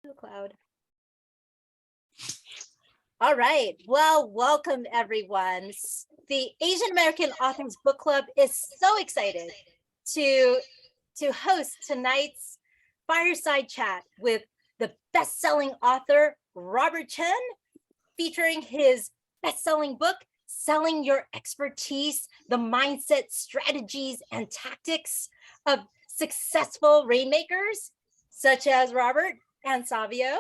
the cloud. All right. Well, welcome everyone. The Asian American Authors Book Club is so excited to host tonight's fireside chat with the best-selling author Robert Chen, featuring his best-selling book, Selling Your Expertise: The Mindset, Strategies, and Tactics of Successful Rainmakers, such as Robert and Savio.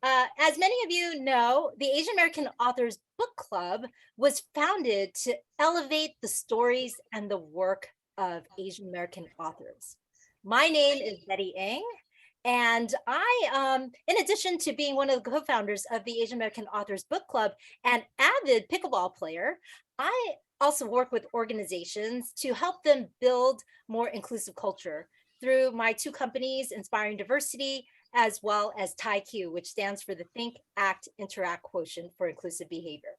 As many of you know, the Asian American Authors Book Club was founded to elevate the stories and the work of Asian American authors. My name is Betty Ng, and I, in addition to being one of the co-founders of the Asian American Authors Book Club and avid pickleball player, I also work with organizations to help them build more inclusive culture through my two companies, Inspiring Diversity, as well as TIQ, which stands for the Think, Act, Interact Quotient for Inclusive Behavior.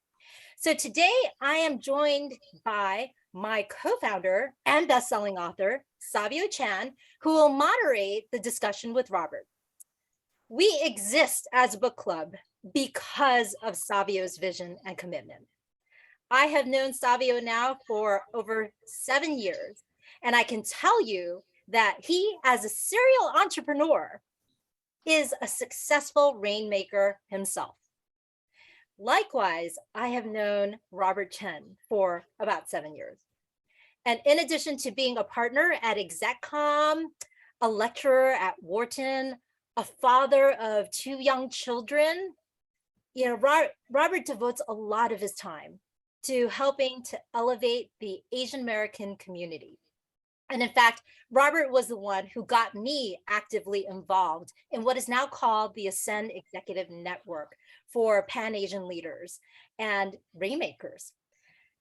So today I am joined by my co-founder and best-selling author, Savio Chan, who will moderate the discussion with Robert. We exist as a book club because of Savio's vision and commitment. I have known Savio now for over 7 years, and I can tell you that he, as a serial entrepreneur, is a successful rainmaker himself. Likewise, I have known Robert Chen for about 7 years. And in addition to being a partner at ExecCom, a lecturer at Wharton, a father of 2 young children, Robert devotes a lot of his time to helping to elevate the Asian American community. And in fact, Robert was the one who got me actively involved in what is now called the Ascend Executive Network for Pan-Asian leaders and rainmakers.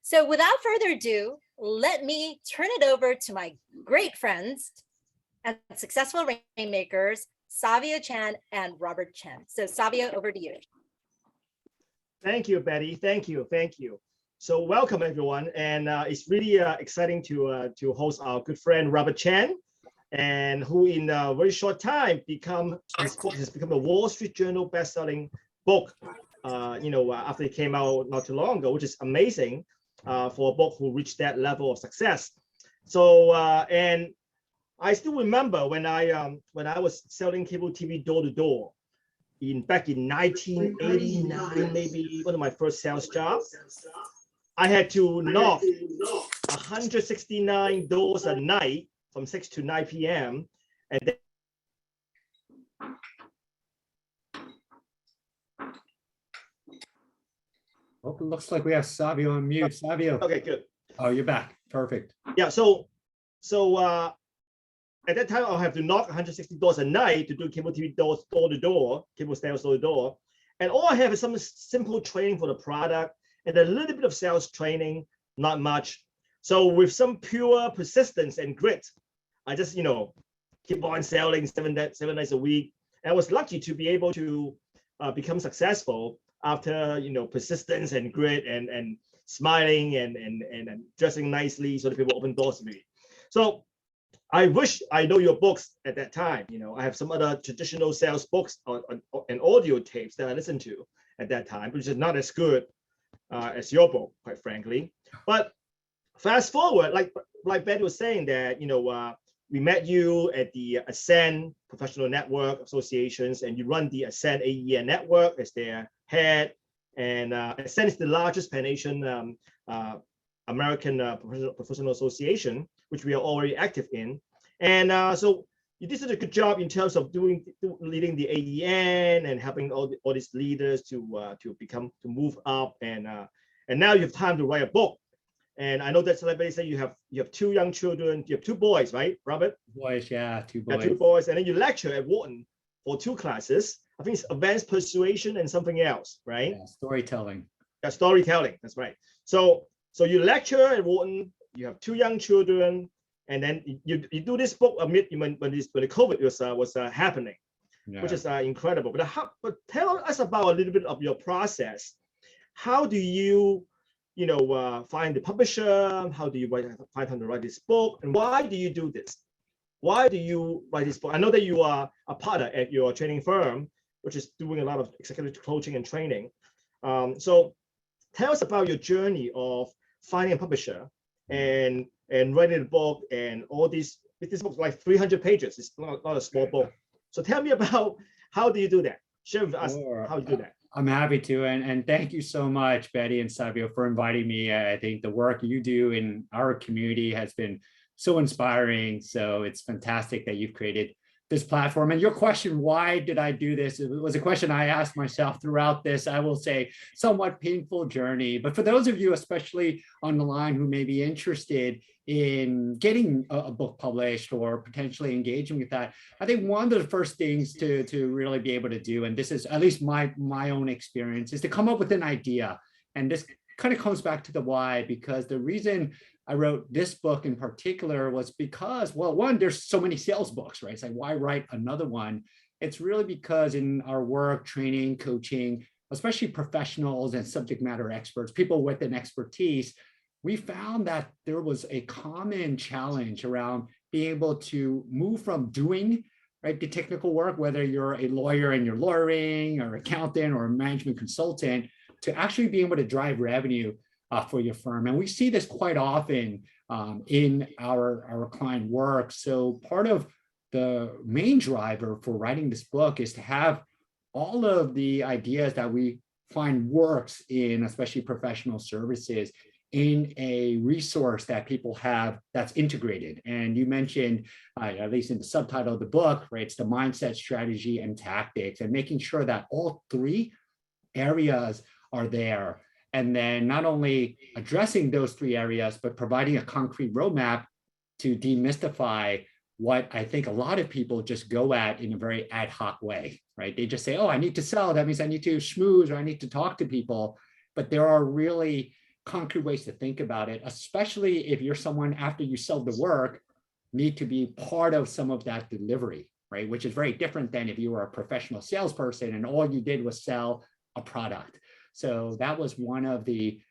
So without further ado, let me turn it over to my great friends and successful rainmakers, Savio Chan and Robert Chen. So Savio, over to you. Thank you, Betty. Thank you. So welcome everyone, and it's really exciting to host our good friend Robert Chen, and who in a very short time his book has become a Wall Street Journal best-selling book. After it came out not too long ago, which is amazing for a book who reached that level of success. So and I still remember when I was selling cable TV door to door back in 1989, maybe one of my first sales jobs. I had to knock 169 doors a night from 6 to 9 p.m. And then oh, it looks like we have Savio on mute. Savio. Okay, good. Oh, you're back. Perfect. Yeah, so at that time, I'll have to knock 160 doors a night to do cable TV doors door to door, cable sales door to door. And all I have is some simple training for the product and a little bit of sales training, not much. So with some pure persistence and grit, I just, keep on selling seven nights a week. And I was lucky to be able to become successful after, persistence and grit and smiling and dressing nicely so that people open doors to me. So I wish I know your books at that time. I have some other traditional sales books and audio tapes that I listened to at that time, which is not as good as your book, quite frankly. But fast forward, like Betty was saying that, we met you at the Ascend Professional Network Associations, and you run the Ascend AEN Network as their head. And Ascend is the largest Pan-Asian American professional association, which we are already active in. And so you did such a good job in terms of leading the AEN and helping all these leaders to move up, and now you have time to write a book. And I know that somebody said you have 2 young children, you have 2 boys, right, Robert? Boys, yeah, 2 boys. Yeah, 2 boys, and then you lecture at Wharton for 2 classes. I think it's advanced persuasion and something else, right? Yeah, storytelling. Yeah, storytelling. That's right. So you lecture at Wharton. You have 2 young children. And then you do this book amid when the COVID was happening, yeah, which is incredible. But tell us about a little bit of your process. How do you, find the publisher? How do you find time to write this book? And why do you do this? Why do you write this book? I know that you are a partner at your training firm, which is doing a lot of executive coaching and training. So tell us about your journey of finding a publisher and writing a book and all these. This book is like 300 pages. It's not a small book. So tell me about how do you do that? Share with us how you do that. I'm happy to, and thank you so much, Betty and Savio, for inviting me. I think the work you do in our community has been so inspiring. So it's fantastic that you've created this platform. And your question, why did I do this? It was a question I asked myself throughout this, I will say, somewhat painful journey. But for those of you, especially on the line, who may be interested in getting a book published or potentially engaging with that, I think one of the first things to really be able to do, and this is at least my own experience, is to come up with an idea. And this kind of comes back to the why, because the reason I wrote this book in particular was because, well, one, there's so many sales books, right? It's like, why write another one? It's really because in our work, training, coaching, especially professionals and subject matter experts, people with an expertise, we found that there was a common challenge around being able to move from doing, right, the technical work, whether you're a lawyer and you're lawyering or accountant or a management consultant, to actually being able to drive revenue for your firm. And we see this quite often in our client work. So part of the main driver for writing this book is to have all of the ideas that we find works in, especially professional services, in a resource that people have that's integrated. And you mentioned, at least in the subtitle of the book, right, it's the mindset, strategy, and tactics, and making sure that all three areas are there. And then not only addressing those three areas, but providing a concrete roadmap to demystify what I think a lot of people just go at in a very ad hoc way, right? They just say, oh, I need to sell. That means I need to schmooze or I need to talk to people. But there are really concrete ways to think about it, especially if you're someone after you sell the work, need to be part of some of that delivery, right? Which is very different than if you were a professional salesperson and all you did was sell a product. So that was one of the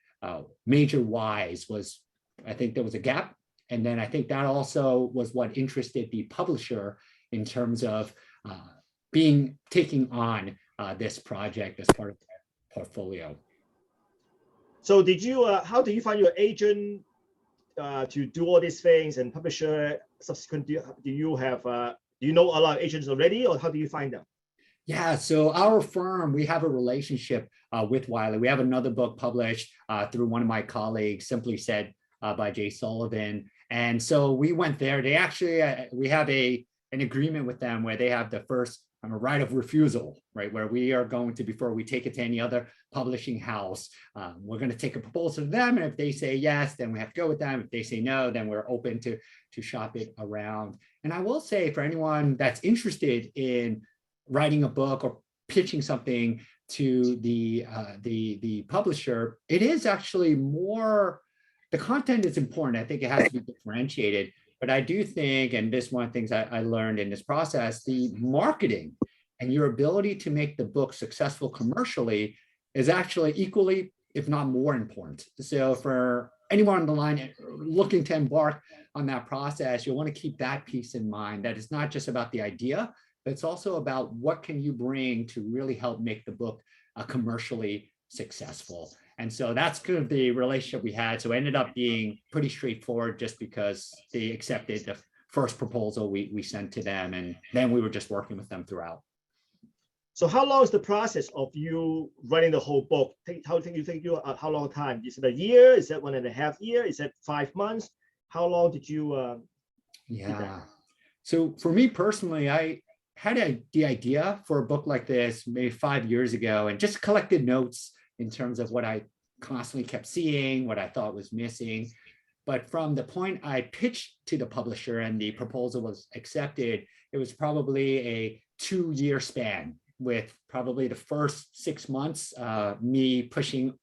major whys, was I think there was a gap. And then I think that also was what interested the publisher in terms of taking on this project as part of their portfolio. So did you, how do you find your agent to do all these things and publisher subsequent? Do you know a lot of agents already, or how do you find them? Yeah, so our firm, we have a relationship with Wiley. We have another book published through one of my colleagues, Simply Said by Jay Sullivan. And so we went there. They actually, we have an agreement with them where they have the first right of refusal, right? Where we are going to, before we take it to any other publishing house, we're going to take a proposal to them. And if they say yes, then we have to go with them. If they say no, then we're open to shop it around. And I will say, for anyone that's interested in writing a book or pitching something to the publisher, it is actually more, the content is important. I think it has to be differentiated, but I do think, and this is one of the things I learned in this process, the marketing and your ability to make the book successful commercially is actually equally, if not more important. So for anyone on the line looking to embark on that process, you'll want to keep that piece in mind, that it's not just about the idea, but it's also about what can you bring to really help make the book commercially successful. And so that's kind of the relationship we had. So it ended up being pretty straightforward just because they accepted the first proposal we sent to them. And then we were just working with them throughout. So how long is the process of you writing the whole book? How long time? Is it a year? Is that 1.5 years? Is that 5 months? How long did you? Yeah. So for me personally, I had the idea for a book like this maybe 5 years ago, and just collected notes in terms of what I constantly kept seeing, what I thought was missing. But from the point I pitched to the publisher and the proposal was accepted, it was probably a 2-year span, with probably the first 6 months me pushing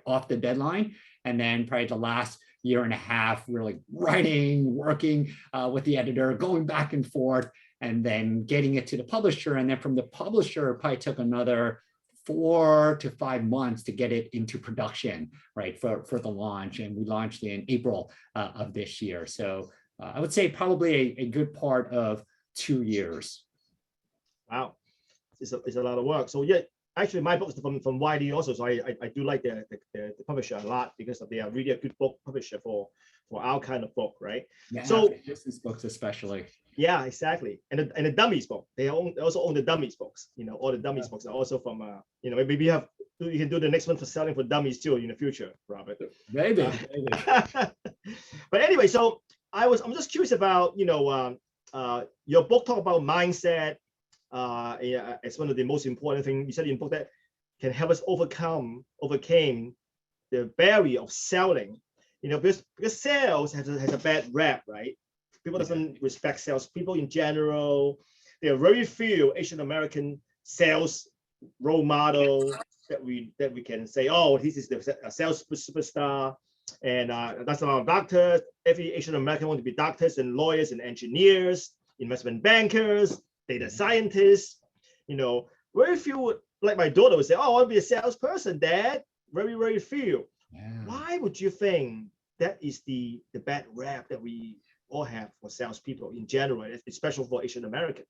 off the deadline, and then probably the last 1.5 years really writing, working with the editor, going back and forth, and then getting it to the publisher. And then from the publisher, it probably took another 4 to 5 months to get it into production, right, for the launch. And we launched in April of this year. So I would say probably a good part of 2 years. Wow. is a lot of work. So yeah, actually my book is from YD also. So I do like the publisher a lot because they are really a good book publisher for our kind of book, right? Yeah, So business books especially. yeah, exactly. And the dummies book, they also own the dummies books. All the dummies books are also from maybe you can do the next one for selling for dummies too in the future, Robert. Maybe. But anyway, so I'm just curious about your book talk about mindset. Yeah, it's one of the most important things you said in the book that can help us overcame the barrier of selling. Because sales has a bad rap, right? People doesn't respect sales. People in general, there are very few Asian American sales role model that we can say, oh, this is a sales superstar, and that's our doctors. Every Asian American want to be doctors and lawyers and engineers, investment bankers, data scientists. Very few, like my daughter would say, oh, I want to be a salesperson, Dad. Very, very few. Yeah. Why would you think that is the bad rap that we all have for salespeople in general, especially for Asian American?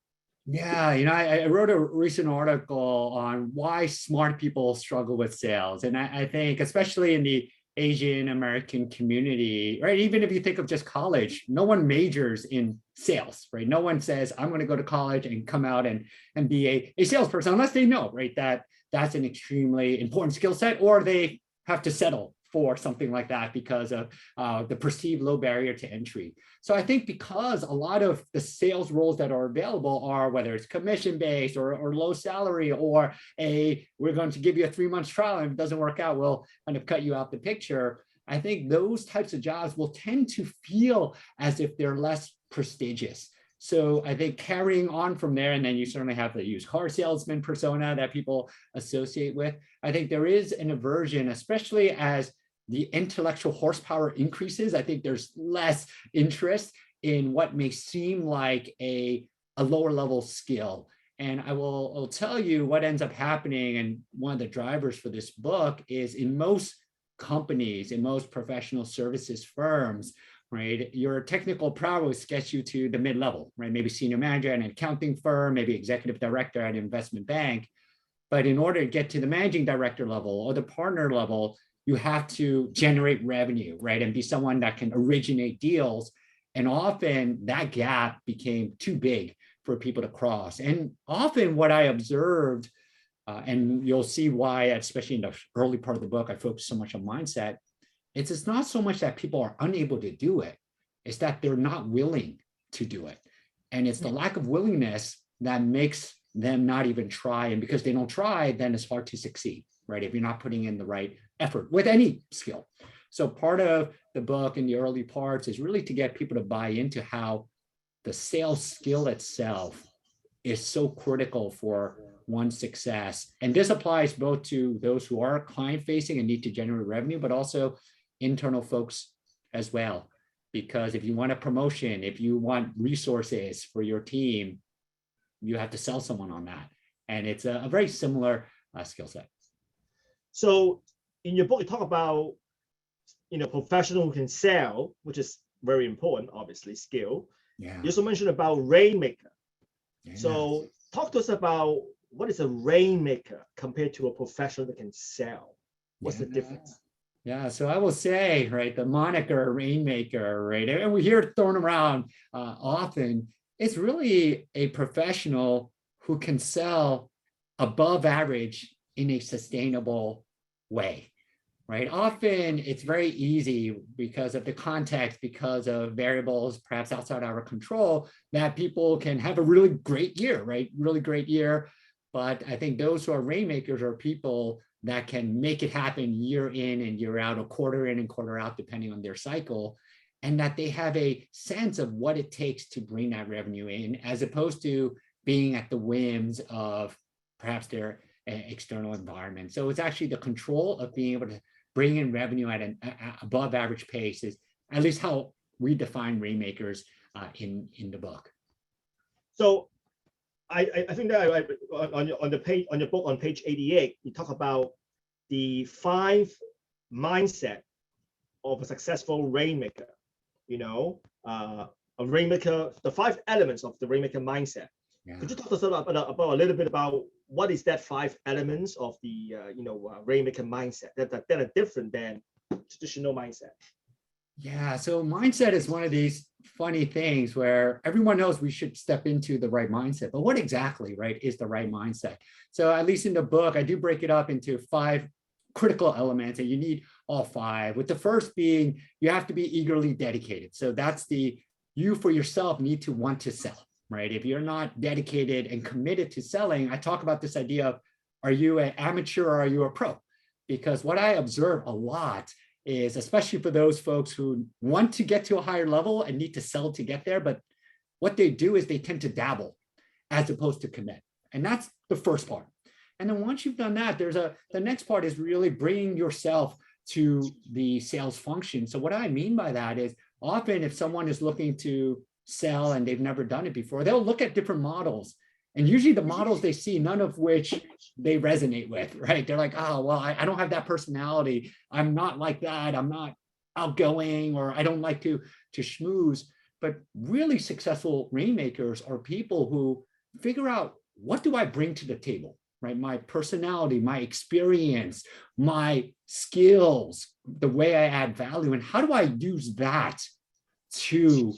Yeah, I wrote a recent article on why smart people struggle with sales. And I think, especially in the Asian American community, right? Even if you think of just college, no one majors in sales, right? No one says, I'm going to go to college and come out and be a salesperson, unless they know, right, that that's an extremely important skill set, or they have to settle for something like that because of the perceived low barrier to entry. So I think because a lot of the sales roles that are available are, whether it's commission-based or low salary, or we're going to give you a 3-month trial, and if it doesn't work out, we'll kind of cut you out the picture. I think those types of jobs will tend to feel as if they're less prestigious. So I think carrying on from there, and then you certainly have the used car salesman persona that people associate with. I think there is an aversion, especially as the intellectual horsepower increases. I think there's less interest in what may seem like a lower level skill. And I'll tell you what ends up happening, and one of the drivers for this book is, in most companies, in most professional services firms, right, your technical prowess gets you to the mid-level, right? Maybe senior manager at an accounting firm, maybe executive director at an investment bank. But in order to get to the managing director level or the partner level, you have to generate revenue, right? And be someone that can originate deals. And often that gap became too big for people to cross. And often what I observed, and you'll see why, especially in the early part of the book, I focus so much on mindset. It's not so much that people are unable to do it, it's that they're not willing to do it. And it's the lack of willingness that makes them not even try. And because they don't try, then it's hard to succeed, right? If you're not putting in the right effort with any skill. So part of the book in the early parts is really to get people to buy into how the sales skill itself is so critical for one's success. And this applies both to those who are client facing and need to generate revenue, but also internal folks as well. Because if you want a promotion, if you want resources for your team, you have to sell someone on that. And it's a very similar skill set. So in your book, you talk about, professional who can sell, which is very important, obviously, skill. Yeah. You also mentioned about Rainmaker. Yeah. So talk to us about what is a Rainmaker compared to a professional that can sell. What's the difference? Yeah, so I will say, right, the moniker Rainmaker, right, and we hear it thrown around often. It's really a professional who can sell above average in a sustainable way, right? Often it's very easy because of the context, because of variables perhaps outside our control, that people can have a really great year, right? Really great year. But I think those who are Rainmakers are people that can make it happen year in and year out, or quarter in and quarter out, depending on their cycle, and that they have a sense of what it takes to bring that revenue in, as opposed to being at the whims of perhaps their external environment. So it's actually the control of being able to bring in revenue at an above average pace is at least how we define Rainmakers in the book. So I think that on the page, on your book on page 88, you talk about the 5 mindset of a successful Rainmaker. A Rainmaker, the 5 elements of the Rainmaker mindset. Yeah. Could you talk to us about a little bit about what is that 5 elements of the Rainmaker mindset that are different than traditional mindset? Yeah, so mindset is one of these funny things where everyone knows we should step into the right mindset, but what exactly, right, is the right mindset? So at least in the book, I do break it up into 5 critical elements, and you need all 5, with the first being you have to be eagerly dedicated. So that's you for yourself need to want to sell, right? If you're not dedicated and committed to selling, I talk about this idea of, are you an amateur or are you a pro? Because what I observe a lot is, especially for those folks who want to get to a higher level and need to sell to get there, but what they do is they tend to dabble as opposed to commit. And that's the first part. And then once you've done that, the next part is really bringing yourself to the sales function. So what I mean by that is, often if someone is looking to sell and they've never done it before, they'll look at different models. And usually the models they see, none of which they resonate with, right? They're like, oh, well, I don't have that personality. I'm not like that. I'm not outgoing, or I don't like to schmooze. But really successful rainmakers are people who figure out, what do I bring to the table, right? My personality, my experience, my skills, the way I add value, and how do I use that to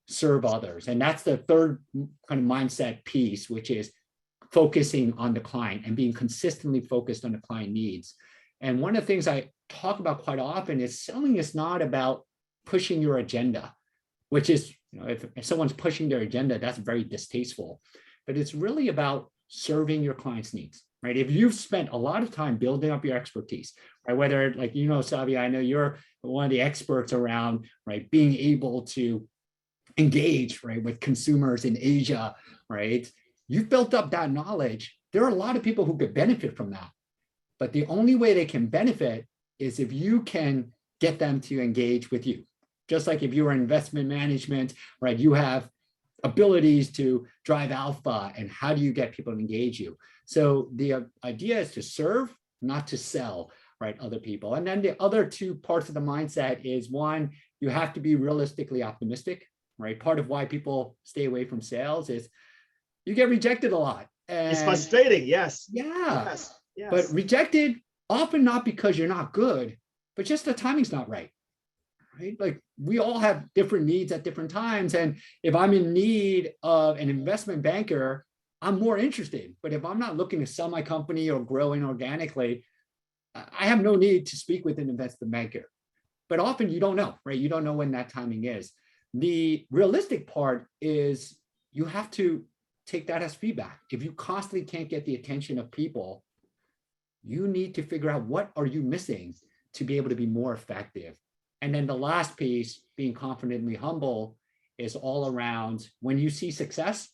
serve others? And that's the third kind of mindset piece, which is focusing on the client and being consistently focused on the client needs. And one of the things I talk about quite often is, selling is not about pushing your agenda, which is, if someone's pushing their agenda, that's very distasteful. But it's really about serving your client's needs, right? If you've spent a lot of time building up your expertise, right? Whether, like, Savia, I know you're one of the experts around, right, being able to engage, right, with consumers in Asia, right? You've built up that knowledge. There are a lot of people who could benefit from that. But the only way they can benefit is if you can get them to engage with you. Just like if you were in investment management, right, you have abilities to drive alpha, and how do you get people to engage you? So the idea is to serve, not to sell, right, other people. And then the other 2 parts of the mindset is, one, you have to be realistically optimistic, right? Part of why people stay away from sales is you get rejected a lot. And it's frustrating, yes. Yeah. Yes. Yes. But rejected often not because you're not good, but just the timing's not right. Right? Like, we all have different needs at different times. And if I'm in need of an investment banker, I'm more interested. But if I'm not looking to sell my company or grow inorganically, I have no need to speak with an investment banker. But often you don't know, right? You don't know when that timing is. The realistic part is, you have to take that as feedback. If you constantly can't get the attention of people, you need to figure out, what are you missing to be able to be more effective. And then the last piece, being confidently humble, is all around, when you see success,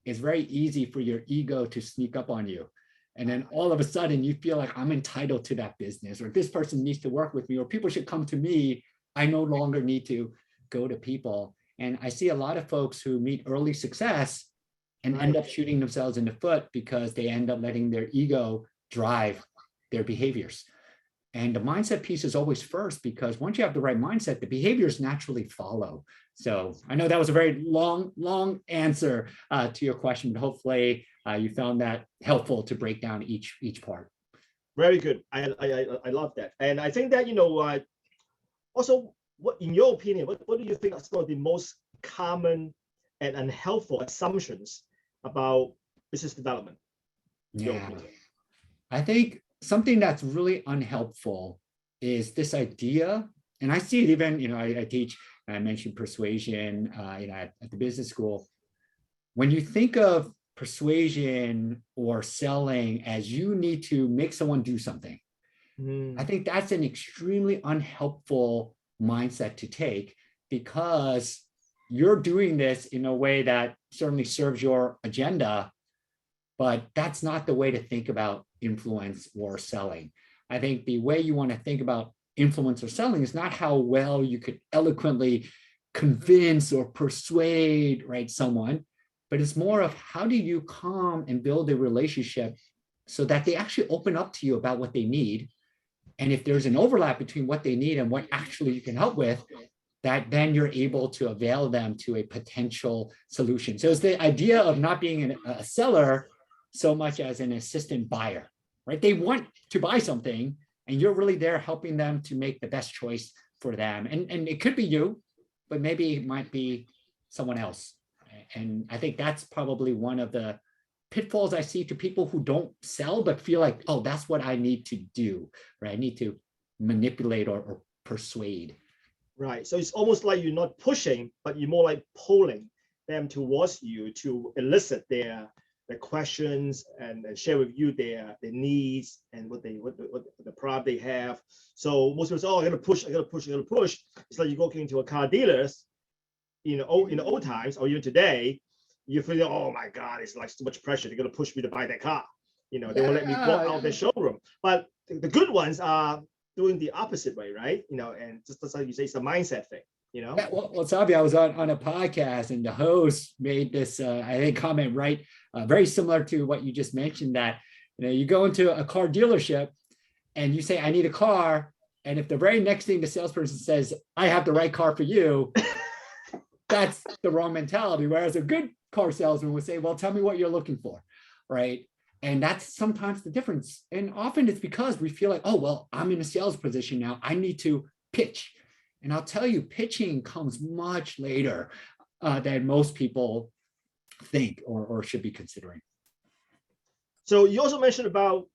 it's very easy for your ego to sneak up on you. And then all of a sudden you feel like, I'm entitled to that business, or this person needs to work with me, or people should come to me. I no longer need to go to people. And I see a lot of folks who meet early success and end up shooting themselves in the foot because they end up letting their ego drive their behaviors. And the mindset piece is always first, because once you have the right mindset, the behaviors naturally follow. So I know that was a very long answer to your question, but hopefully you found that helpful to break down each part. Very good. I love that. And I think that, also, what, in your opinion, what do you think are some of the most common and unhelpful assumptions about business development? Yeah, I think something that's really unhelpful is this idea, and I see it even, I teach, and I mentioned persuasion, at the business school. When you think of persuasion or selling as you need to make someone do something, I think that's an extremely unhelpful mindset to take, because you're doing this in a way that certainly serves your agenda, but that's not the way to think about influence or selling. I think the way you want to think about influence or selling is not how well you could eloquently convince or persuade, right, someone, but it's more of, how do you calm and build a relationship so that they actually open up to you about what they need. And if there's an overlap between what they need and what actually you can help with, that then you're able to avail them to a potential solution. So it's the idea of not being a seller so much as an assistant buyer, right? They want to buy something and you're really there helping them to make the best choice for them. And it could be you, but maybe it might be someone else. And I think that's probably one of the pitfalls I see to people who don't sell, but feel like, oh, that's what I need to do, right? I need to manipulate or persuade. Right. So it's almost like you're not pushing, but you're more like pulling them towards you to elicit their questions and share with you their needs and what the problem they have. So most people say, oh, I gotta push. It's like you go into a car dealers, in the old times or even today, you feel, oh my God, it's like so much pressure. They're gonna push me to buy that car. They won't let me walk out of the showroom. But the good ones are doing the opposite way, right? And just like you say, it's a mindset thing. Yeah, well, Sabi, I was on a podcast and the host made this, I think, comment, right? Very similar to what you just mentioned, that you go into a car dealership and you say, I need a car. And if the very next thing the salesperson says, I have the right car for you, that's the wrong mentality. Whereas a good car salesman would say, well, tell me what you're looking for, right? And that's sometimes the difference. And often it's because we feel like, oh, well, I'm in a sales position now. I need to pitch. And I'll tell you, pitching comes much later than most people think or should be considering. So you also mentioned about,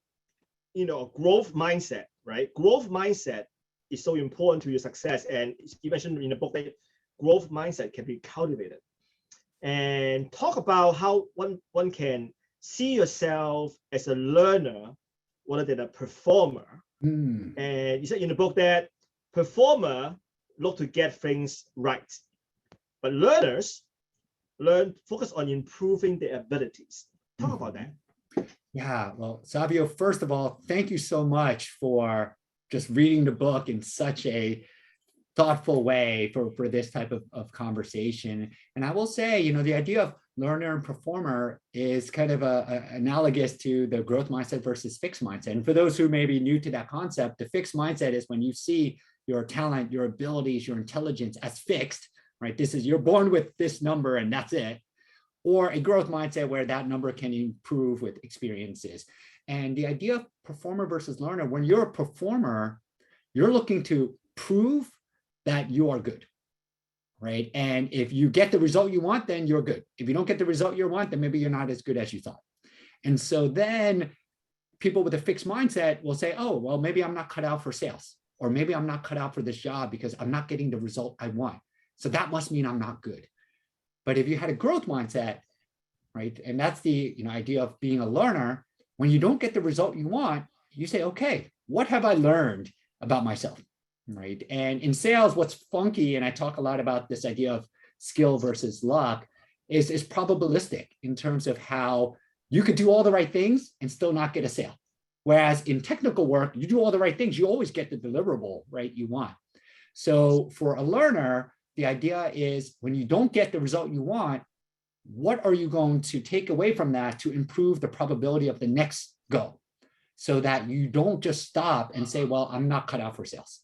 growth mindset, right? Growth mindset is so important to your success. And you mentioned in the book that growth mindset can be cultivated. And talk about how one can see yourself as a learner rather than a performer. And you said in the book that performer look to get things right, but learners focus on improving their abilities. Talk about that. Yeah, well, Savio, first of all, thank you so much for just reading the book in such a thoughtful way for this type of conversation. And I will say, the idea of learner and performer is kind of analogous to the growth mindset versus fixed mindset. And for those who may be new to that concept, the fixed mindset is when you see your talent, your abilities, your intelligence as fixed, right? You're born with this number and that's it. Or a growth mindset where that number can improve with experiences. And the idea of performer versus learner, when you're a performer, you're looking to prove that you are good, right? And if you get the result you want, then you're good. If you don't get the result you want, then maybe you're not as good as you thought. And so then people with a fixed mindset will say, oh, well, maybe I'm not cut out for sales, or maybe I'm not cut out for this job because I'm not getting the result I want. So that must mean I'm not good. But if you had a growth mindset, right, and that's the idea of being a learner, when you don't get the result you want, you say, okay, what have I learned about myself? Right. And in sales, what's funky, and I talk a lot about this idea of skill versus luck, is probabilistic in terms of how you could do all the right things and still not get a sale. Whereas in technical work, you do all the right things, you always get the deliverable, right, you want. So for a learner, the idea is when you don't get the result you want, what are you going to take away from that to improve the probability of the next go, so that you don't just stop and say, well, I'm not cut out for sales.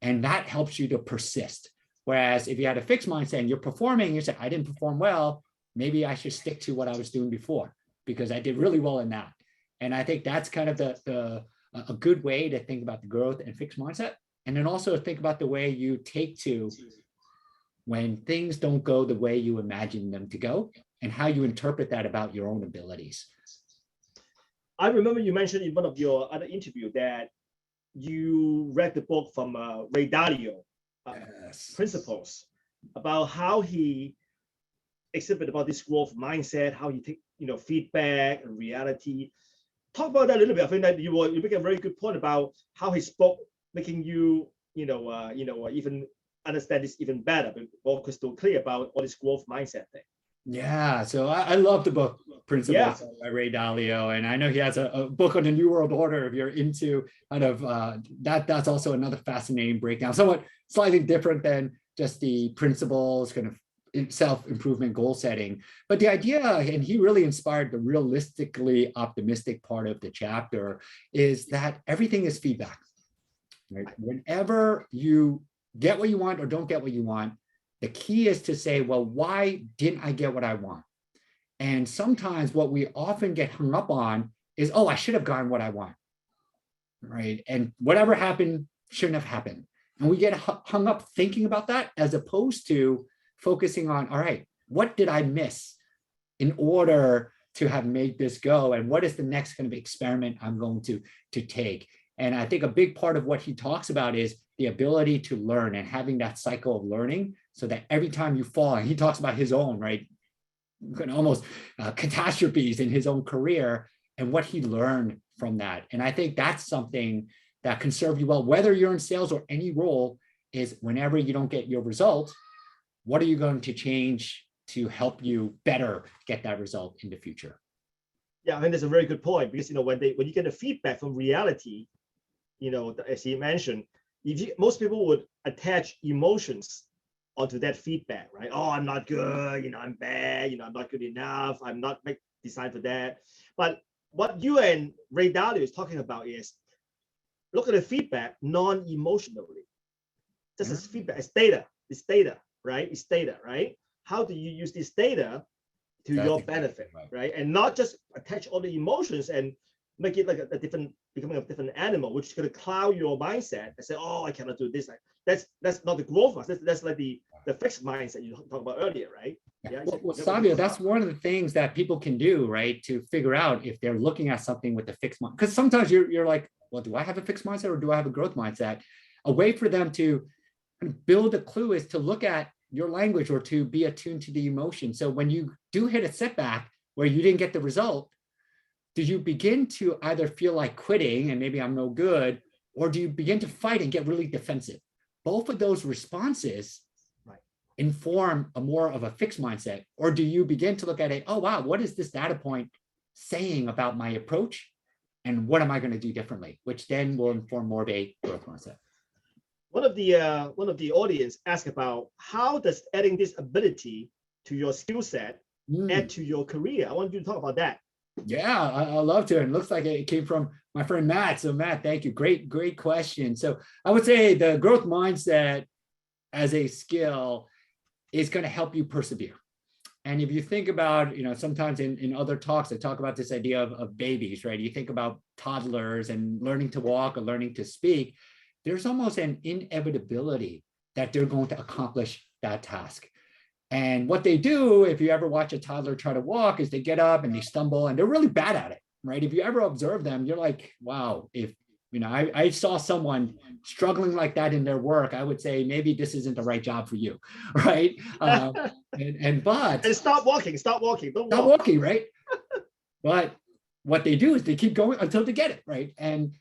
And that helps you to persist. Whereas if you had a fixed mindset and you're performing, you say, I didn't perform well, maybe I should stick to what I was doing before because I did really well in that. And I think that's kind of a good way to think about the growth and fixed mindset. And then also think about the way you take to when things don't go the way you imagine them to go, and how you interpret that about your own abilities. I remember you mentioned in one of your other interviews that you read the book from Ray Dalio, Yes. Principles, about how he exhibited about this growth mindset, how he take feedback and reality. Talk about that a little bit. I think that you make a very good point about how he spoke, making you even understand this even better, but more crystal clear about all this growth mindset thing. Yeah, so I love the book Principles by Ray Dalio, and I know he has a book on the New World Order. If you're into kind of that's also another fascinating breakdown, somewhat slightly different than just the principles, kind of self-improvement goal setting. But the idea, and he really inspired the realistically optimistic part of the chapter, is that everything is feedback. Right? Whenever you get what you want or don't get what you want. The key is to say, well, why didn't I get what I want? And sometimes what we often get hung up on is, oh, I should have gotten what I want, right? And whatever happened shouldn't have happened. And we get hung up thinking about that as opposed to focusing on, all right, what did I miss in order to have made this go? And what is the next kind of experiment I'm going to take? And I think a big part of what he talks about is the ability to learn and having that cycle of learning so that every time you fall, and he talks about his own, right? Almost catastrophes in his own career and what he learned from that. And I think that's something that can serve you well, whether you're in sales or any role, is whenever you don't get your result, what are you going to change to help you better get that result in the future? Yeah, I think that's a very good point, because when you get the feedback from reality, as he mentioned, most people would attach emotions onto that feedback, right? Oh, I'm not good, I'm bad, I'm not good enough, I'm not designed for that. But what you and Ray Dalio is talking about is look at the feedback non-emotionally. Just as feedback, it's data, right? It's data, right? How do you use this data to your benefit, right? And not just attach all the emotions and make it like becoming a different animal, which is going to cloud your mindset and say, oh, I cannot do this. That's not the growth mindset. That's like the fixed mindset you talked about earlier, right? Yeah. Well, Savio, that's one of the things that people can do, right? To figure out if they're looking at something with a fixed mind. Because sometimes you're like, well, do I have a fixed mindset or do I have a growth mindset? A way for them to build a clue is to look at your language or to be attuned to the emotion. So when you do hit a setback where you didn't get the result, do you begin to either feel like quitting and maybe I'm no good, or do you begin to fight and get really defensive? Both of those responses inform a more of a fixed mindset. Or do you begin to look at it, oh, wow, what is this data point saying about my approach? And what am I going to do differently? Which then will inform more of a growth mindset. One of the audience asked about how does adding this ability to your skill set add to your career? I want you to talk about that. Yeah, I love to. And it looks like it came from my friend Matt. So Matt, thank you. Great question. So I would say the growth mindset as a skill is going to help you persevere. And if you think about, sometimes in other talks, I talk about this idea of babies, right? You think about toddlers and learning to walk or learning to speak. There's almost an inevitability that they're going to accomplish that task. And what they do, if you ever watch a toddler try to walk, is they get up and they stumble and they're really bad at it, right? If you ever observe them, you're like, wow, if I saw someone struggling like that in their work, I would say maybe this isn't the right job for you, right? But stop walking, don't walk. Stop walking, right? But what they do is they keep going until they get it, right? And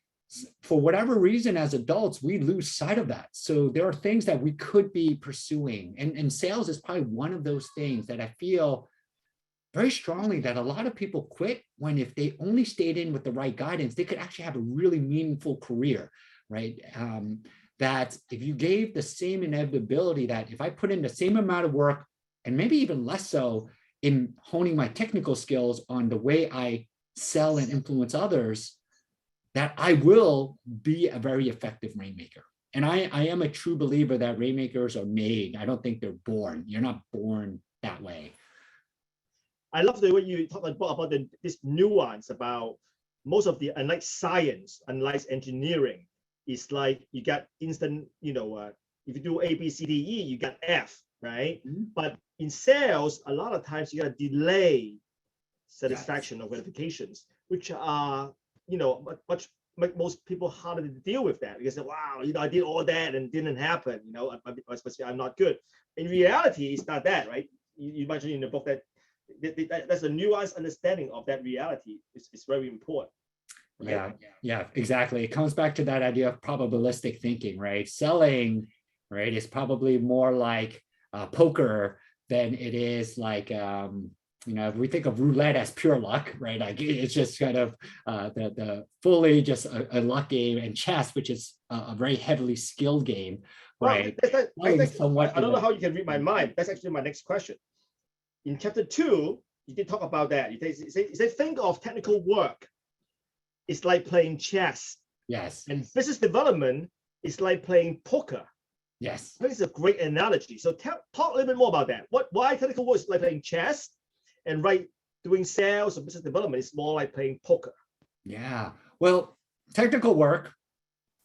for whatever reason, as adults, we lose sight of that. So there are things that we could be pursuing, and sales is probably one of those things that I feel very strongly that a lot of people quit when, if they only stayed in with the right guidance, they could actually have a really meaningful career, right? That if you gave the same inevitability, that if I put in the same amount of work and maybe even less so in honing my technical skills on the way I sell and influence others, that I will be a very effective rainmaker. And I am a true believer that rainmakers are made. I don't think they're born. You're not born that way. I love the way you talk about this nuance about most of the, unlike science, unlike engineering, it's like you got instant, if you do A, B, C, D, E, you got F, right? Mm-hmm. But in sales, a lot of times you got to delay satisfaction or gratifications, which are, much make most people harder to deal with that, because wow, I did all that and didn't happen, I'm not good. In reality, it's not that, right? You mentioned in the book that that's a nuanced understanding of that reality. It's very important. Right? Yeah, exactly. It comes back to that idea of probabilistic thinking, right? Selling, right, is probably more like poker than it is like if we think of roulette as pure luck, right? Like it's just kind of the fully just a luck game, and chess, which is a very heavily skilled game, right? Well, I don't know how you can read my mind. That's actually my next question. In chapter 2, you did talk about that. You say think of technical work. It's like playing chess. Yes. And business development is like playing poker. Yes. I think it's a great analogy. So talk a little bit more about that. Why technical work is like playing chess, and doing sales or business development is more like playing poker. Yeah. Well, technical work,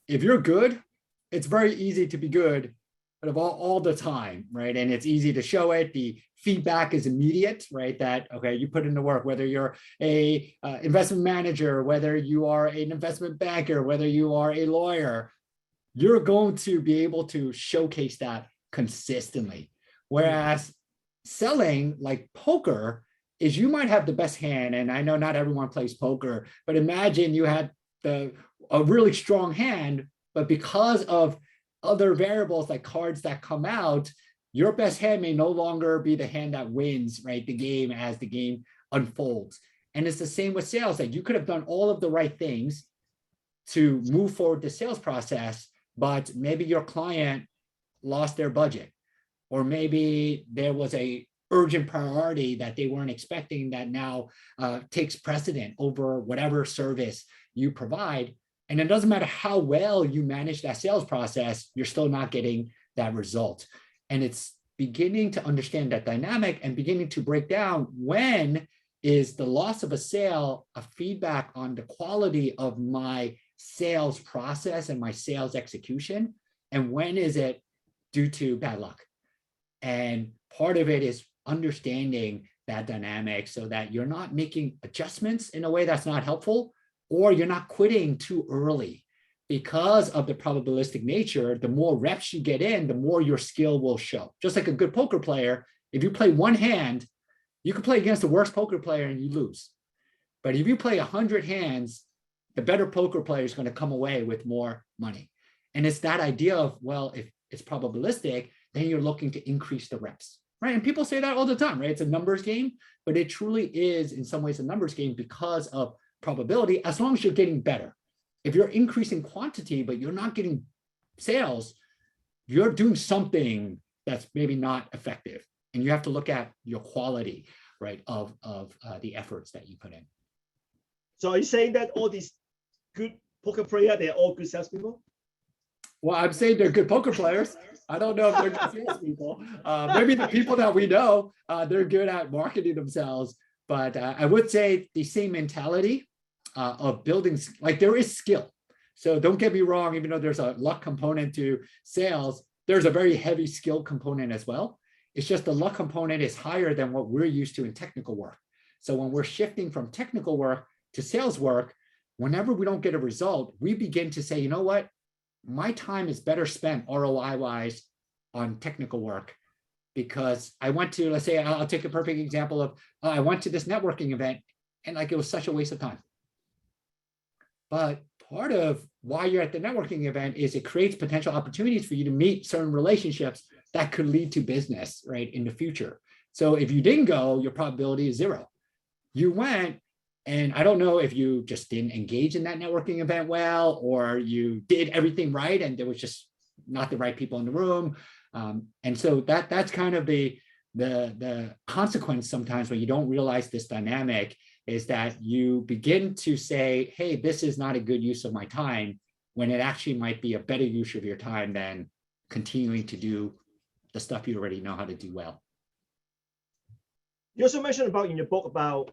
if you're good, it's very easy to be good, but of all the time, right? And it's easy to show it. The feedback is immediate, right? That, okay, you put in the work, whether you're a investment manager, whether you are an investment banker, whether you are a lawyer, you're going to be able to showcase that consistently. Whereas selling, like poker, is you might have the best hand, and I know not everyone plays poker, but imagine you had a really strong hand, but because of other variables like cards that come out, your best hand may no longer be the hand that wins, right, the game as the game unfolds. And it's the same with sales, that you could have done all of the right things to move forward the sales process, but maybe your client lost their budget, or maybe there was a urgent priority that they weren't expecting that now takes precedent over whatever service you provide. And it doesn't matter how well you manage that sales process, you're still not getting that result. And it's beginning to understand that dynamic and beginning to break down, when is the loss of a sale a feedback on the quality of my sales process and my sales execution, and when is it due to bad luck? And part of it is understanding that dynamic so that you're not making adjustments in a way that's not helpful, or you're not quitting too early. Because of the probabilistic nature, the more reps you get in, the more your skill will show. Just like a good poker player, if you play one hand, you can play against the worst poker player and you lose. But if you play 100 hands, the better poker player is going to come away with more money. And it's that idea of, well, if it's probabilistic, then you're looking to increase the reps, right? And people say that all the time, right? It's a numbers game, but it truly is in some ways a numbers game because of probability, as long as you're getting better. If you're increasing quantity, but you're not getting sales, you're doing something that's maybe not effective. And you have to look at your quality, right, of the efforts that you put in. So are you saying that all these good poker players, they're all good salespeople? Well, I'm saying they're good poker players. I don't know if they're good salespeople. Maybe the people that we know, they're good at marketing themselves. But I would say the same mentality of building, like there is skill. So don't get me wrong, even though there's a luck component to sales, there's a very heavy skill component as well. It's just the luck component is higher than what we're used to in technical work. So when we're shifting from technical work to sales work, whenever we don't get a result, we begin to say, you know what? My time is better spent ROI-wise on technical work, because I went to, let's say, I'll take a perfect example of, I went to this networking event and like it was such a waste of time. But part of why you're at the networking event is it creates potential opportunities for you to meet certain relationships that could lead to business, right, in the future. So if you didn't go, your probability is 0. You went, and I don't know if you just didn't engage in that networking event well, or you did everything right and there was just not the right people in the room. And so that's kind of the consequence sometimes when you don't realize this dynamic, is that you begin to say, hey, this is not a good use of my time, when it actually might be a better use of your time than continuing to do the stuff you already know how to do well. You also mentioned about in your book about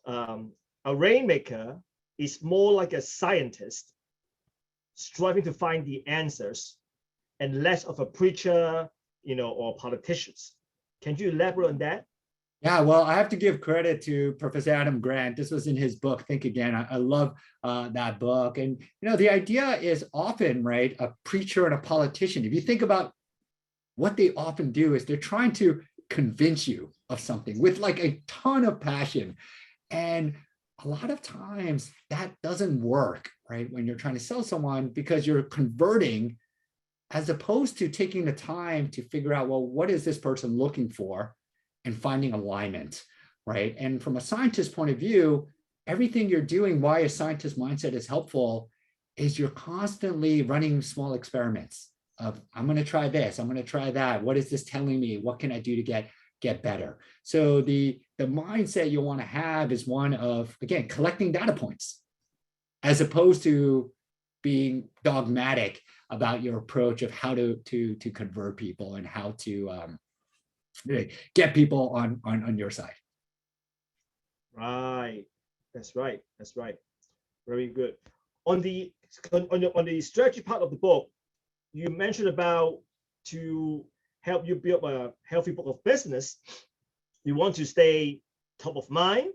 a rainmaker is more like a scientist striving to find the answers and less of a preacher, or politicians. Can you elaborate on that? Yeah, well, I have to give credit to Professor Adam Grant. This was in his book, Think Again. I love that book. And, the idea is often, right, a preacher and a politician. If you think about what they often do, is they're trying to convince you of something with like a ton of passion. And a lot of times that doesn't work, right, when you're trying to sell someone, because you're converting as opposed to taking the time to figure out, well, what is this person looking for, and finding alignment, right? And from a scientist's point of view, everything you're doing, why a scientist mindset is helpful, is you're constantly running small experiments of, I'm going to try this, I'm going to try that. What is this telling me? What can I do to get better? So the mindset you want to have is one of, again, collecting data points, as opposed to being dogmatic about your approach of how to convert people and how to get people on your side. Right. That's right. That's right. Very good. On the strategy part of the book, you mentioned about to help you build a healthy book of business. You want to stay top of mind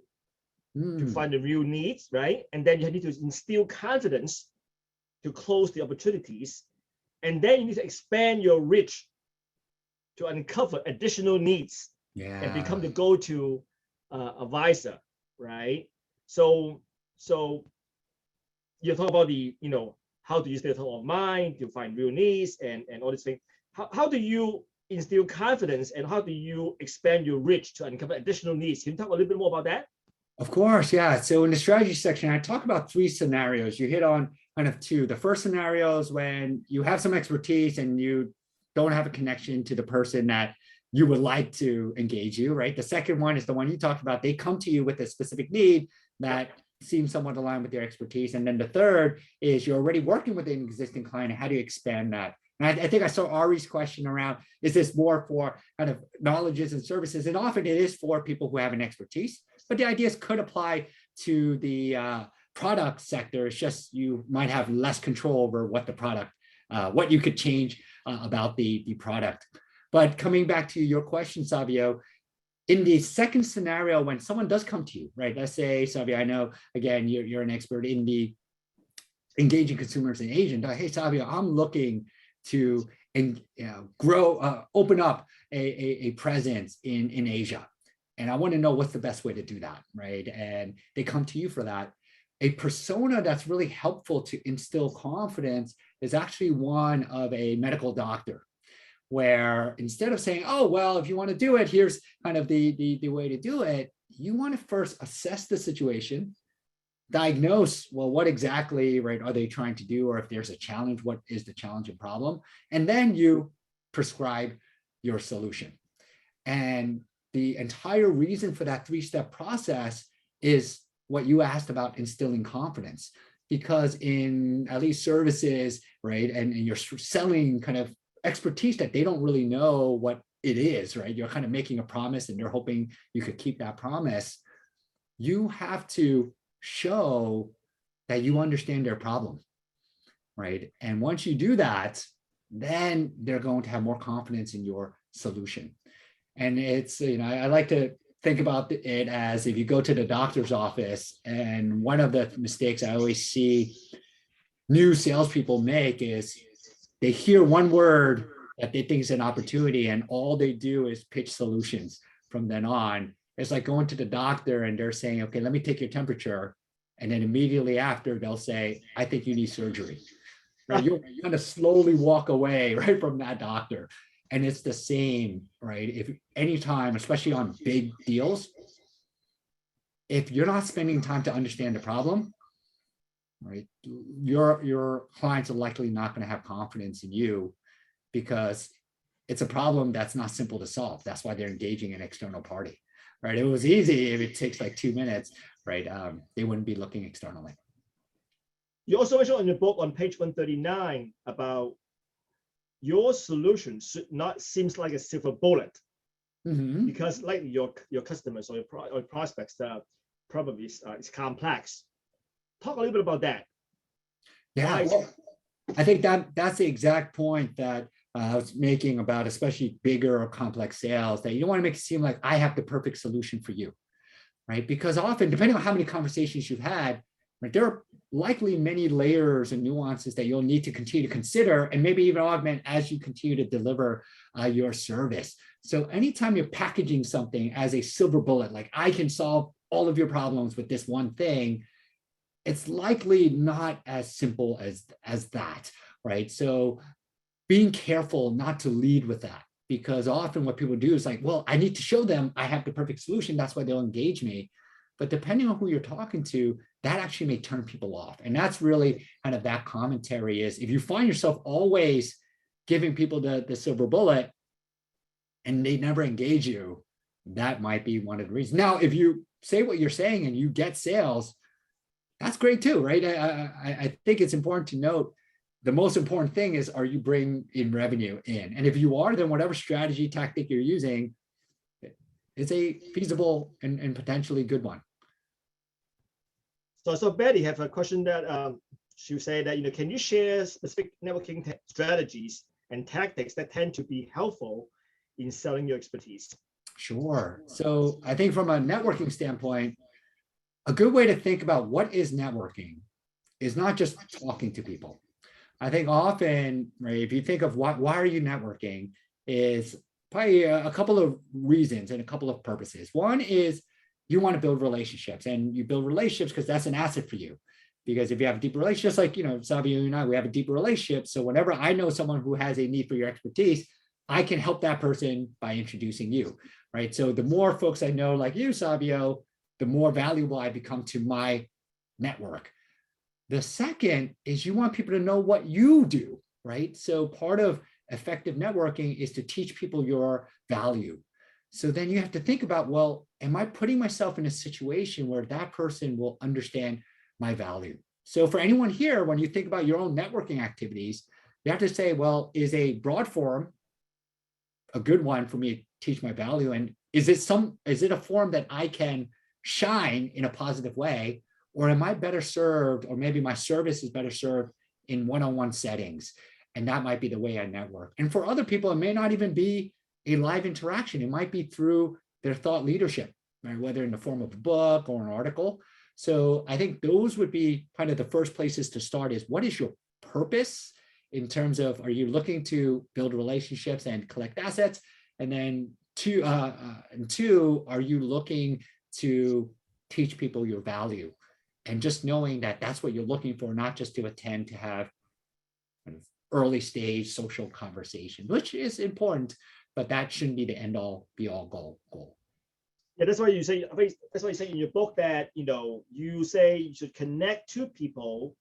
to find the real needs, right? And then you need to instill confidence to close the opportunities. And then you need to expand your reach to uncover additional needs and become the go-to advisor, right? So you talk about the, how do you stay top of mind to find real needs and all these things. How do you instill confidence and how do you expand your reach to uncover additional needs? Can you talk a little bit more about that? Of course, yeah. So in the strategy section, I talk about 3 scenarios. You hit on kind of 2. The first scenario is when you have some expertise and you don't have a connection to the person that you would like to engage you, right? The second one is the one you talked about. They come to you with a specific need that seems somewhat aligned with your expertise. And then the third is you're already working with an existing client. And how do you expand that? And I think I saw Ari's question around, is this more for kind of knowledges and services? And often it is for people who have an expertise, but the ideas could apply to the product sector. It's just you might have less control over what the product, what you could change about the product. But coming back to your question, Savio, in the second scenario, when someone does come to you, right? Let's say, Savio, I know, again, you're an expert in the engaging consumers and agent. Hey, Savio, I'm looking to grow, open up a presence in Asia. And I want to know what's the best way to do that, right? And they come to you for that. A persona that's really helpful to instill confidence is actually one of a medical doctor, where instead of saying, oh, well, if you want to do it, here's kind of the way to do it, you want to first assess the situation, diagnose, well, what exactly, right, are they trying to do? Or if there's a challenge, what is the challenge and problem? And then you prescribe your solution. And the entire reason for that 3-step process is what you asked about instilling confidence. Because in at least services, right, and you're selling kind of expertise that they don't really know what it is, right? You're kind of making a promise and you're hoping you could keep that promise. You have to show that you understand their problem, right? And once you do that, then they're going to have more confidence in your solution. And it's, I like to think about it as if you go to the doctor's office, and one of the mistakes I always see new salespeople make is they hear one word that they think is an opportunity, and all they do is pitch solutions from then on. It's like going to the doctor and they're saying, okay, let me take your temperature. And then immediately after, they'll say, I think you need surgery. Right? You're going to slowly walk away, right, from that doctor. And it's the same, right? If anytime, especially on big deals, if you're not spending time to understand the problem, right, your clients are likely not going to have confidence in you, because it's a problem that's not simple to solve. That's why they're engaging an external party, right? If it was easy, if it takes like 2 minutes, right, they wouldn't be looking externally. You also mentioned in your book on page 139 about your solution should not seem like a silver bullet, because like your customers or your prospects probably it's complex. Talk a little bit about that. Yeah, well, I think that's the exact point that I was making about especially bigger or complex sales, that you don't want to make it seem like I have the perfect solution for you, right? Because often, depending on how many conversations you've had, right, there are likely many layers and nuances that you'll need to continue to consider and maybe even augment as you continue to deliver your service. So anytime you're packaging something as a silver bullet, like I can solve all of your problems with this one thing, it's likely not as simple as that, right? So being careful not to lead with that, because often what people do is like, well, I need to show them I have the perfect solution. That's why they'll engage me. But depending on who you're talking to, that actually may turn people off. And that's really kind of that commentary is, if you find yourself always giving people the silver bullet and they never engage you, that might be one of the reasons. Now, if you say what you're saying and you get sales, that's great too, right? I think it's important to note the most important thing is, are you bringing in revenue in? And if you are, then whatever strategy tactic you're using is a feasible and potentially good one. So Betty have a question that she say that, can you share specific networking strategies and tactics that tend to be helpful in selling your expertise? Sure. So I think from a networking standpoint, a good way to think about what is networking is not just talking to people. I think often, right, if you think of why are you networking, is probably a couple of reasons and a couple of purposes. One is you want to build relationships, and you build relationships because that's an asset for you. Because if you have deep relationships, like, Savio and I, we have a deeper relationship. So whenever I know someone who has a need for your expertise, I can help that person by introducing you, right? So the more folks I know, like you, Savio, the more valuable I become to my network. The second is you want people to know what you do, right? So part of effective networking is to teach people your value. So then you have to think about, well, am I putting myself in a situation where that person will understand my value? So for anyone here, when you think about your own networking activities, you have to say, well, is a broad forum a good one for me to teach my value? And is it a forum that I can shine in a positive way? Or am I better served, or maybe my service is better served in one-on-one settings? And that might be the way I network. And for other people, it may not even be a live interaction. It might be through their thought leadership, right? Whether in the form of a book or an article. So I think those would be kind of the first places to start. Is what is your purpose in terms of, are you looking to build relationships and collect assets? And then two, are you looking to teach people your value? And just knowing that that's what you're looking for, not just to attend to have kind of early stage social conversation, which is important, but that shouldn't be the end all be all goal. Yeah, that's why you say. That's why you say in your book that you say you should connect to people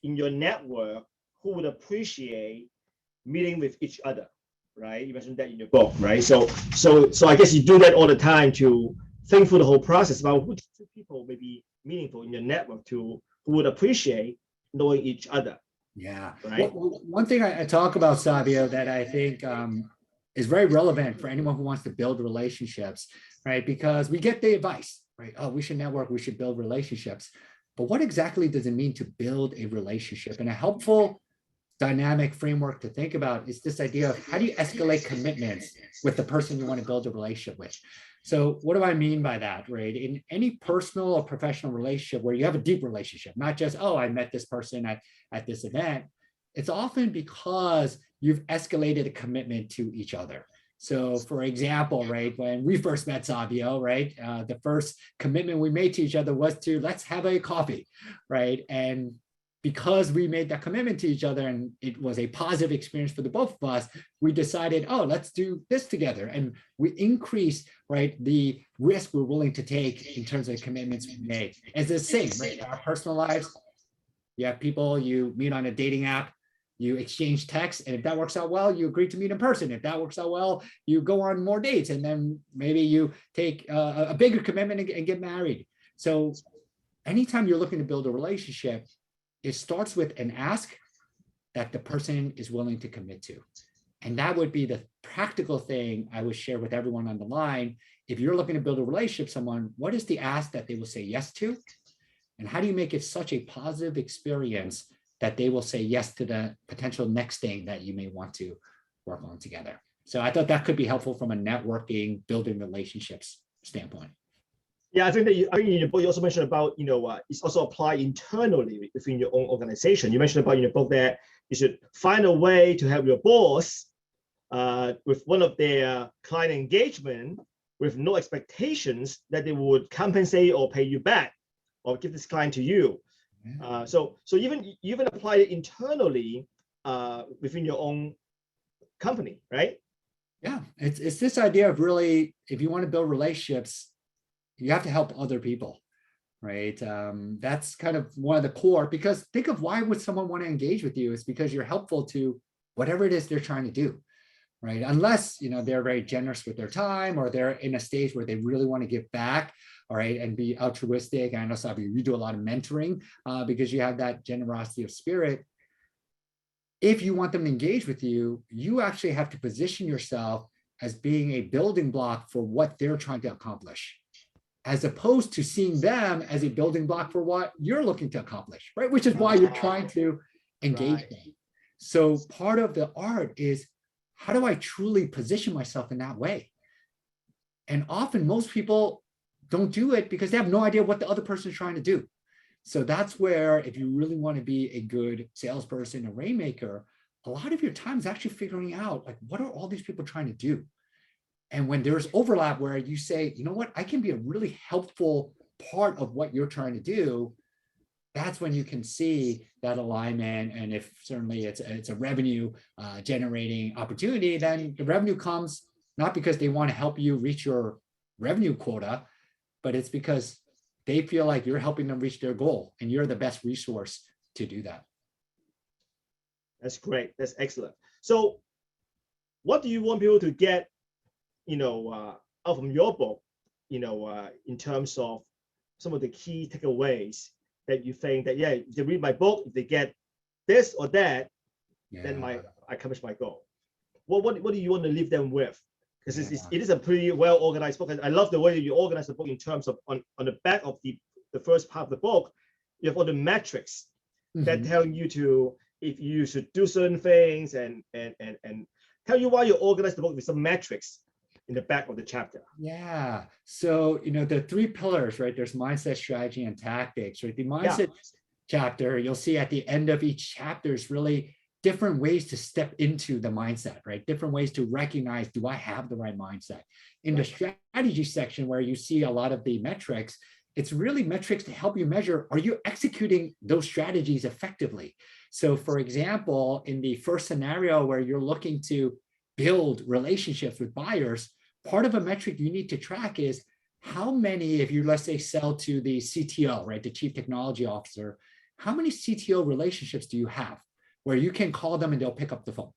in your network who would appreciate meeting with each other, right? You mentioned that in your book, right? So I guess you do that all the time to think through the whole process about which two people may be meaningful in your network who would appreciate knowing each other. Yeah. Right. Well, one thing I talk about, Savio, that I think is very relevant for anyone who wants to build relationships, right? Because we get the advice, right? Oh, we should network, we should build relationships. But what exactly does it mean to build a relationship? And a helpful dynamic framework to think about is this idea of, how do you escalate commitments with the person you want to build a relationship with? So what do I mean by that, right? In any personal or professional relationship where you have a deep relationship, not just, oh, I met this person at this event, it's often because you've escalated a commitment to each other. So for example, right, when we first met, Savio, right, the first commitment we made to each other was to, let's have a coffee, right? And because we made that commitment to each other and it was a positive experience for the both of us, we decided, oh, let's do this together. And we increased, right, the risk we're willing to take in terms of the commitments we made. As the same, right, in our personal lives, you have people you meet on a dating app, you exchange texts, and if that works out well, you agree to meet in person. If that works out well, you go on more dates, and then maybe you take a bigger commitment and get married. So anytime you're looking to build a relationship, it starts with an ask that the person is willing to commit to. And that would be the practical thing I would share with everyone on the line. If you're looking to build a relationship with someone, what is the ask that they will say yes to? And how do you make it such a positive experience that they will say yes to the potential next thing that you may want to work on together? So I thought that could be helpful from a networking, building relationships standpoint. Yeah, I think that in your book you also mentioned about it's also applied internally within your own organization. You mentioned about in your book that you should find a way to have your boss with one of their client engagement with no expectations that they would compensate or pay you back or give this client to you. So you even apply it internally within your own company, right? Yeah, it's this idea of really, if you want to build relationships, you have to help other people, right? That's kind of one of the core, because think of why would someone want to engage with you? It's because you're helpful to whatever it is they're trying to do, right? Unless, they're very generous with their time or they're in a stage where they really want to give back. all right, and be altruistic. I know, Savio, you do a lot of mentoring because you have that generosity of spirit. If you want them to engage with you, you actually have to position yourself as being a building block for what they're trying to accomplish, as opposed to seeing them as a building block for what you're looking to accomplish, right? Which is why you're trying to engage them. So part of the art is, how do I truly position myself in that way? And often most people don't do it because they have no idea what the other person is trying to do. So that's where, if you really want to be a good salesperson, a rainmaker, a lot of your time is actually figuring out, like, what are all these people trying to do? And when there's overlap where you say, you know what, I can be a really helpful part of what you're trying to do, that's when you can see that alignment. And if certainly it's a revenue generating opportunity, then the revenue comes not because they want to help you reach your revenue quota, but it's because they feel like you're helping them reach their goal and you're the best resource to do that. That's great. That's excellent. So what do you want people to get, out from your book, in terms of some of the key takeaways that you think that, yeah, if they read my book, if they get this or that, then I accomplish my goal. What do you want to leave them with? Because it is a pretty well organized book. And I love the way you organize the book in terms of on the back of the first part of the book, you have all the metrics that tell you to, if you should do certain things and tell you why you organize the book with some metrics in the back of the chapter. Yeah. So, the three pillars, right? There's mindset, strategy, and tactics, right? The mindset chapter, you'll see at the end of each chapter is really different ways to step into the mindset, right? Different ways to recognize, do I have the right mindset? In the strategy section, where you see a lot of the metrics, it's really metrics to help you measure, are you executing those strategies effectively? So for example, in the first scenario where you're looking to build relationships with buyers, part of a metric you need to track is how many, if you, let's say, sell to the CTO, right, the chief technology officer, how many CTO relationships do you have where you can call them and they'll pick up the phone,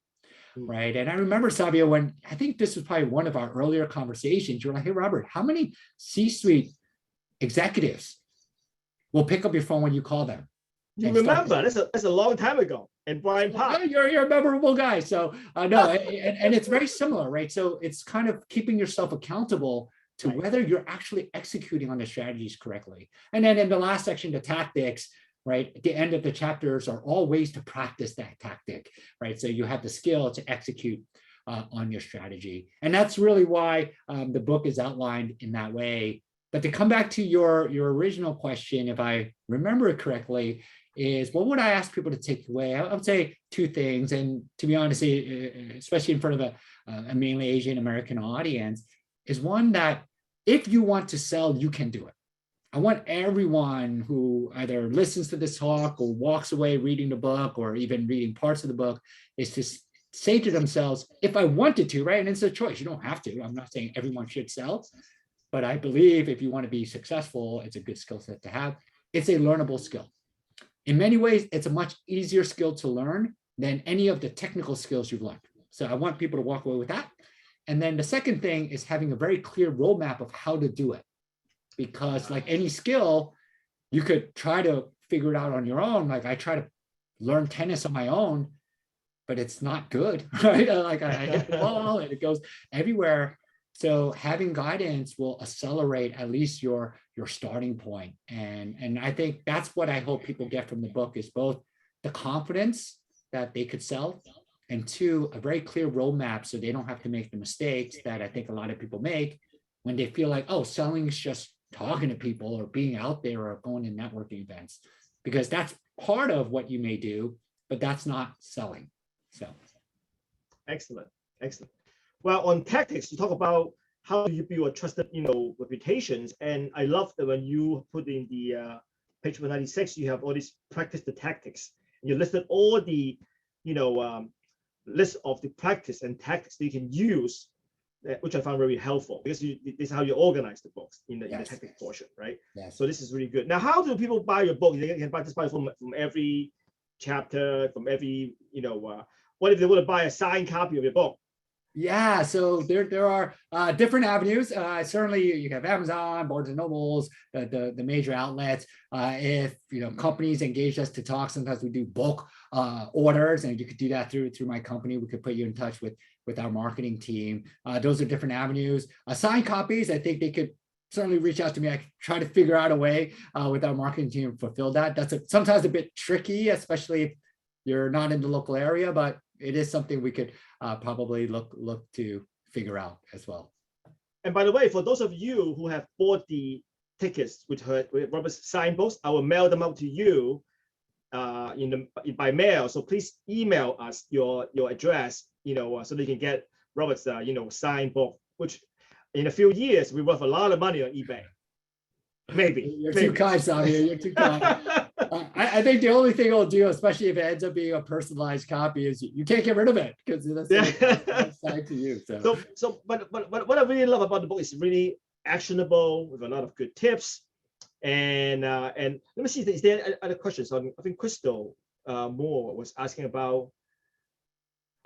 right? And I remember, Savio, when I think this was probably one of our earlier conversations, you're like, hey, Robert, how many C-suite executives will pick up your phone when you call them? You remember, that's a long time ago. And Brian Park. You're a memorable guy. So no, and it's very similar, right? So it's kind of keeping yourself accountable to whether you're actually executing on the strategies correctly. And then in the last section, the tactics, right? At the end of the chapters are all ways to practice that tactic, right? So you have the skill to execute on your strategy. And that's really why the book is outlined in that way. But to come back to your original question, if I remember it correctly, is what would I ask people to take away? I would say two things. And to be honest, especially in front of a mainly Asian American audience, is one that if you want to sell, you can do it. I want everyone who either listens to this talk or walks away reading the book or even reading parts of the book is to say to themselves, if I wanted to, right? And it's a choice. You don't have to. I'm not saying everyone should sell, but I believe if you want to be successful, it's a good skill set to have. It's a learnable skill. In many ways, it's a much easier skill to learn than any of the technical skills you've learned. So I want people to walk away with that. And then the second thing is having a very clear roadmap of how to do it. Because like any skill, you could try to figure it out on your own. Like I try to learn tennis on my own, but it's not good, right? Like I hit the ball and it goes everywhere. So having guidance will accelerate at least your starting point. And I think that's what I hope people get from the book is both the confidence that they could sell, and two, a very clear roadmap so they don't have to make the mistakes that I think a lot of people make when they feel like, oh, selling is just talking to people or being out there or going to networking events, because that's part of what you may do, but that's not selling. So. Excellent. Well, on tactics, you talk about how do you build a trusted, reputations. And I love that when you put in the page 196, you have all these practice the tactics. You listed all the, list of the practice and tactics that you can use, which I found very helpful because this is how you organize the books in the tactic portion, right? Yes. So this is really good. Now, how do people buy your book? They can buy this from every chapter, from every, what if they want to buy a signed copy of your book? Yeah, so there are different avenues. Certainly, you have Amazon, Barnes and Nobles, the major outlets. If companies engage us to talk, sometimes we do bulk orders, and you could do that through my company. We could put you in touch with our marketing team. Those are different avenues. Signed copies, I think they could certainly reach out to me. I could try to figure out a way with our marketing team to fulfill that. That's sometimes a bit tricky, especially if you're not in the local area, but it is something we could probably look to figure out as well. And by the way, for those of you who have bought the tickets with Robert's signed books, I will mail them out to you by mail. So please email us your address, so that you can get Robert's signed book, which in a few years we worth a lot of money on eBay. Maybe. You're too kind, Savio. You're too kind. I think the only thing I'll do, especially if it ends up being a personalized copy, is you can't get rid of it because that's tied to you. But what I really love about the book is really actionable with a lot of good tips. And let me see, is there other questions? I think Crystal Moore was asking about,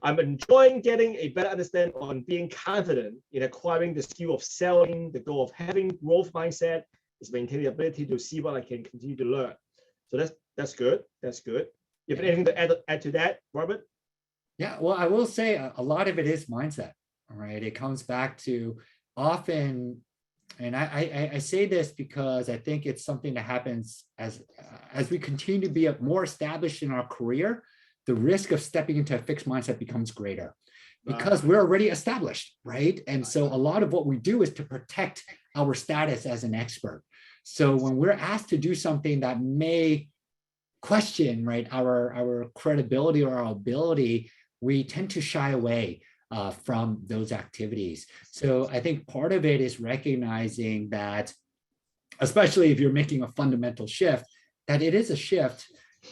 I'm enjoying getting a better understanding on being confident in acquiring the skill of selling. The goal of having growth mindset is maintaining the ability to see what I can continue to learn. So that's good. That's good. You have anything to add to that, Robert? Yeah, well, I will say a lot of it is mindset. All right, it comes back to often, and I say this because I think it's something that happens as we continue to be more established in our career. The risk of stepping into a fixed mindset becomes greater because we're already established, right? And so a lot of what we do is to protect our status as an expert. So when we're asked to do something that may question, right, our credibility or our ability, we tend to shy away from those activities. So I think part of it is recognizing that, especially if you're making a fundamental shift, that it is a shift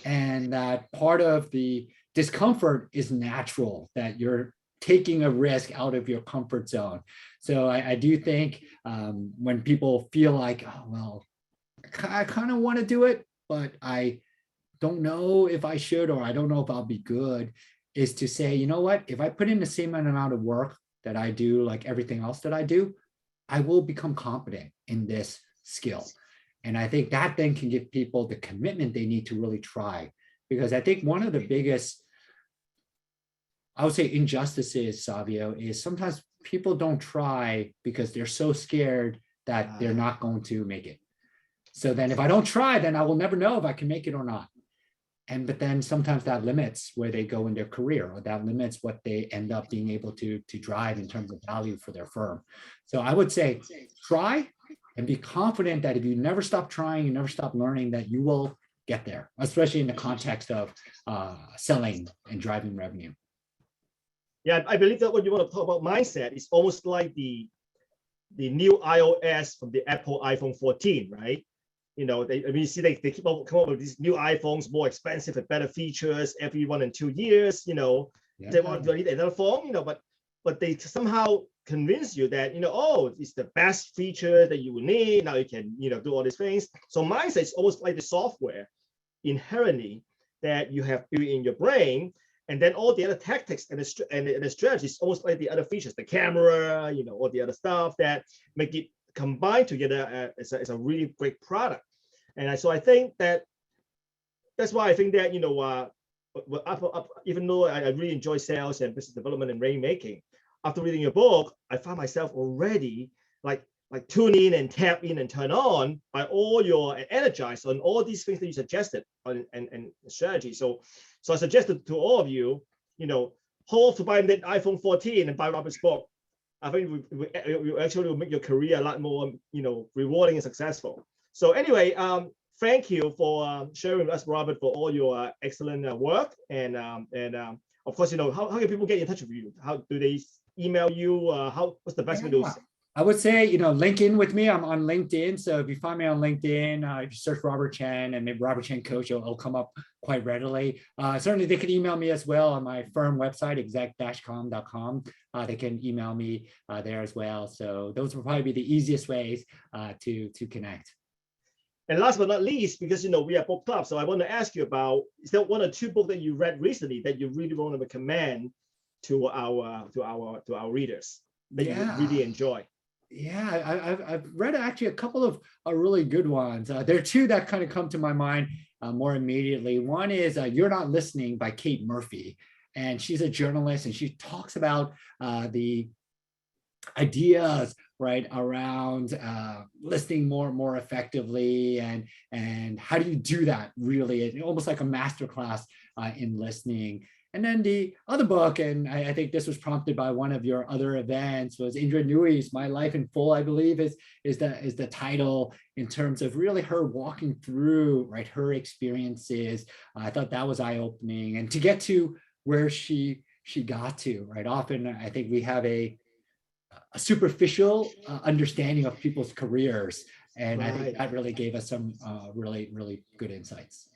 and that part of the discomfort is natural, that you're taking a risk out of your comfort zone. So I do think when people feel like, oh, well, I kind of want to do it, but I don't know if I should, or I don't know if I'll be good, is to say, you know what, if I put in the same amount of work that I do, like everything else that I do, I will become competent in this skill. And I think that then can give people the commitment they need to really try. Because I think one of the biggest, I would say, injustices, Savio, is sometimes people don't try because they're so scared that they're not going to make it. So then if I don't try, then I will never know if I can make it or not. But then sometimes that limits where they go in their career, or that limits what they end up being able to drive in terms of value for their firm. So I would say try and be confident that if you never stop trying, you never stop learning, that you will get there, especially in the context of selling and driving revenue. Yeah, I believe that when you want to talk about mindset, it's almost like the new iOS from the Apple iPhone 14, right? You see they keep on come up with these new iPhones, more expensive and better features every 1 and 2 years. They want to need another phone, but they somehow convince you that it's the best feature that you will need. Now you can do all these things. So mindset is almost like the software inherently that you have built in your brain, and then all the other tactics and the strategies, almost like the other features, the camera, all the other stuff that make it combined together as a really great product. And so I think that's why I think that even though I really enjoy sales and business development and rainmaking, after reading your book, I found myself already like tune in and tap in and turn on by all your energized on all these things that you suggested and strategy. So I suggested to all of you, hold to buy the iPhone 14 and buy Robert's book. I think we actually will make your career a lot more, rewarding and successful. So anyway, thank you for sharing with us, Robert, for all your excellent work. And of course, how can people get in touch with you? How do they email you? What's the best way to? I would say, link in with me. I'm on LinkedIn. So if you find me on LinkedIn, if you search Robert Chen and maybe Robert Chen Coach, it'll come up quite readily. Certainly, they can email me as well on my firm website, exec-com.com. They can email me there as well. So those will probably be the easiest ways to connect. And last but not least, because we are book club, so I want to ask you about, is there 1 or 2 books that you read recently that you really want to recommend to our readers that you would really enjoy. Yeah, I've read actually a couple of really good ones. There are two that kind of come to my mind more immediately. One is You're Not Listening by Kate Murphy. And she's a journalist, and she talks about the ideas right around listening more effectively, and how do you do that really, almost like a masterclass in listening. And then the other book, and I think this was prompted by one of your other events, was Indra Nooyi's My Life in Full, I believe is the title, in terms of really her walking through right her experiences. I thought that was eye-opening, and to get to where she got to, right? Often I think we have a superficial understanding of people's careers, and I think that really gave us some really good insights.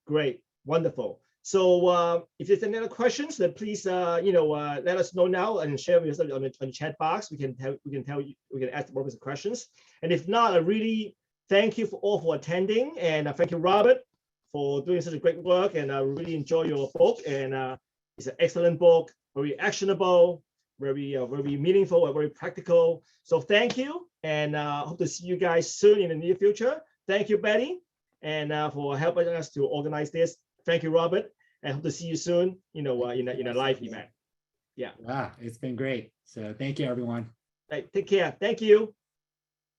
Great, wonderful. So if there's any other questions, then please let us know now and share with us on the chat box. We can ask more questions. And if not, I really thank you for attending, and thank you, Robert, for doing such a great work. And I really enjoy your book, and it's an excellent book, very actionable, very meaningful, and very practical. So thank you, and hope to see you guys soon in the near future. Thank you, Betty, and for helping us to organize this. Thank you, Robert, and hope to see you soon, in a live event. Yeah. It's been great. So thank you, everyone. Take care. Thank you.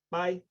Bye.